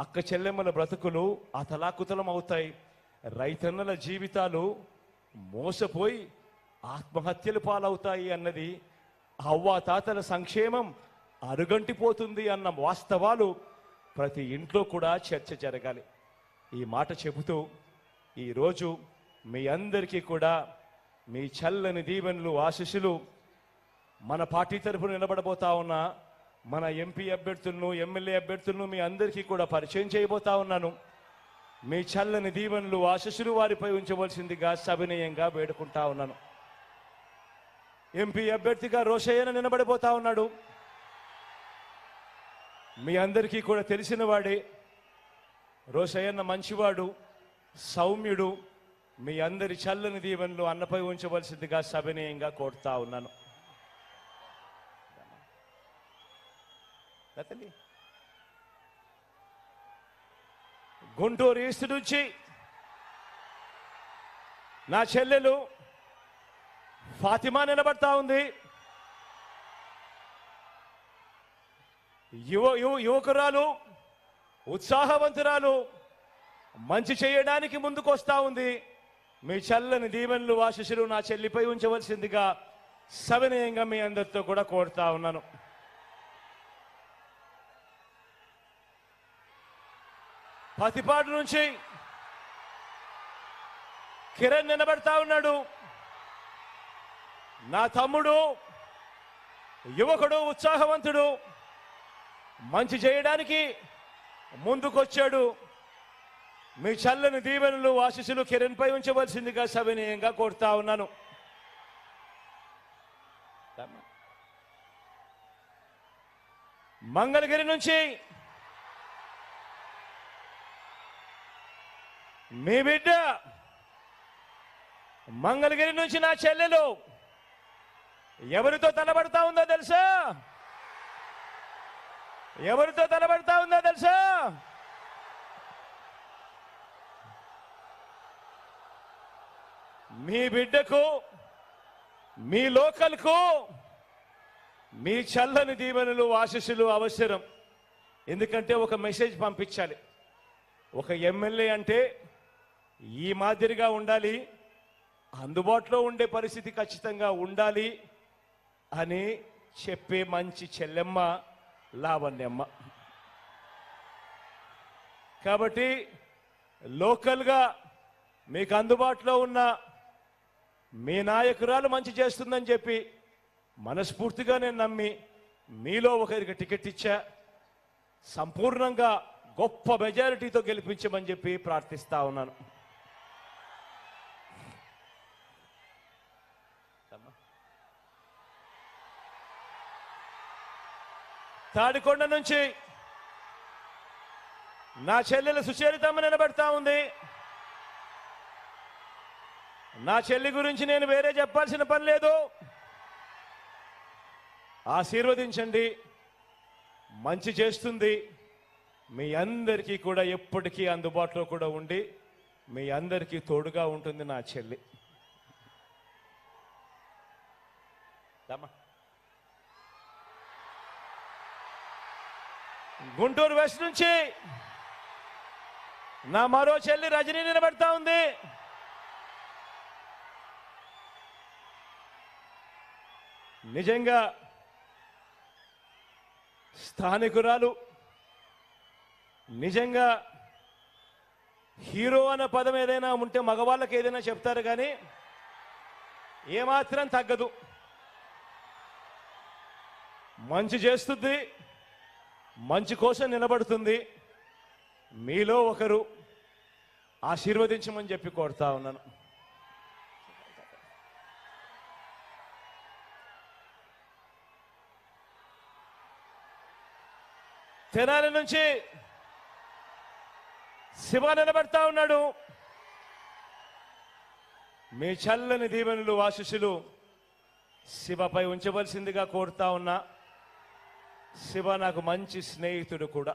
అక్క చెల్లెమ్మల బ్రతుకులు అతలాకుతలం అవుతాయి. రైతన్నల జీవితాలు మోసపోయి ఆత్మహత్యలు పాలవుతాయి అన్నది, అవ్వాతాతల సంక్షేమం అరుగంటిపోతుంది అన్న వాస్తవాలు ప్రతి ఇంట్లో కూడా చర్చ జరగాలి. ఈ మాట చెబుతూ ఈరోజు మీ అందరికీ కూడా మీ చల్లని దీవెనలు ఆశీస్సులు మన పార్టీ తరఫున నిలబడబోతా ఉన్న మన ఎంపీ అభ్యర్థులను, ఎమ్మెల్యే అభ్యర్థులను మీ అందరికీ కూడా పరిచయం చేయబోతా ఉన్నాను. మీ చల్లని దీవెనలు ఆశీస్సులు వారిపై ఉంచవలసిందిగా సవినయంగా వేడుకుంటా ఉన్నాను. ఎంపీ అభ్యర్థిగా రోషయ్యన నిలబడిపోతా ఉన్నాడు. మీ అందరికీ కూడా తెలిసిన వాడే. రోషయ్యన్న మంచివాడు, సౌమ్యుడు. మీ అందరి చల్లని దీవెనలు అన్నపై ఉంచవలసిందిగా సవినయంగా కోరుతా ఉన్నాను. గుంటూరు ఈస్ట్ నుంచి నా చెల్లెలు ఫాతిమా నిలబడతా ఉంది. యువకురాలు, ఉత్సాహవంతురాలు, మంచి చేయడానికి ముందుకు వస్తా ఉంది. మీ చల్లని దీవెనలు ఆశీస్సులు నా చెల్లిపై ఉంచవలసిందిగా సవినయంగా మీ అందరితో కూడా కోరుతా ఉన్నాను. పతిపాడు నుంచి కిరణ్ నిలబడతా ఉన్నాడు. నా తమ్ముడు, యువకుడు, ఉత్సాహవంతుడు, మంచి చేయడానికి ముందుకొచ్చాడు. మీ చల్లని దీవెనలు ఆశీస్సులు కిరణ్ పై ఉంచవలసిందిగా సవినయంగా కోరుతా ఉన్నాను. మంగళగిరి నుంచి మీ బిడ్డ, మంగళగిరి నుంచి నా చెల్లెలు ఎవరితో తలబడతా ఉందో తెలుసా? ఎవరితో తలబడతా ఉందో తెలుసా? మీ బిడ్డకు, మీ లోకల్కు మీ చల్లని దీవెనలు ఆశీస్సులు అవసరం. ఎందుకంటే ఒక మెసేజ్ పంపించాలి. ఒక ఎమ్మెల్యే అంటే ఈ మాదిరిగా ఉండాలి, అందుబాటులో ఉండే పరిస్థితి ఖచ్చితంగా ఉండాలి అని చెప్పే మంచి చెల్లెమ్మ లావణ్యమ్మ. కాబట్టి లోకల్గా మీకు అందుబాటులో ఉన్న మీ నాయకురాలు మంచి చేస్తుందని చెప్పి మనస్ఫూర్తిగా నేను నమ్మి మీలో ఒకరికి టికెట్ ఇచ్చా. సంపూర్ణంగా గొప్ప మెజారిటీతో గెలిపించమని చెప్పి ప్రార్థిస్తా ఉన్నాను. తాడికొండ నుంచి నా చెల్లెలు సుచరితమ్మ నిలబడతా ఉంది. నా చెల్లి గురించి నేను వేరే చెప్పాల్సిన పని లేదు. ఆశీర్వదించండి, మంచి చేస్తుంది. మీ అందరికీ కూడా ఎప్పటికీ అందుబాటులో కూడా ఉండి మీ అందరికీ తోడుగా ఉంటుంది నా చెల్లి. గుంటూరు వెస్ట్ నుంచి నా మరో చెల్లి రజనీ నిలబడతా ఉంది. నిజంగా స్థానికురాలు, నిజంగా హీరో అన్న పదం ఏదైనా ఉంటే మగవాళ్ళకి ఏదైనా చెప్తారు, కానీ ఏమాత్రం తగ్గదు. మంచి చేస్తుంది, మంచి కోసం నిలబడుతుంది. మీలో ఒకరు ఆశీర్వదించమని చెప్పి కోరుతా ఉన్నాను. తెనాలి నుంచి శివ నిలబడతా ఉన్నాడు. మీ చల్లని దీవెనలు ఆశీస్సులు శివపై ఉంచవలసిందిగా కోరుతా ఉన్నా. శివ నాకు మంచి స్నేహితుడు కూడా.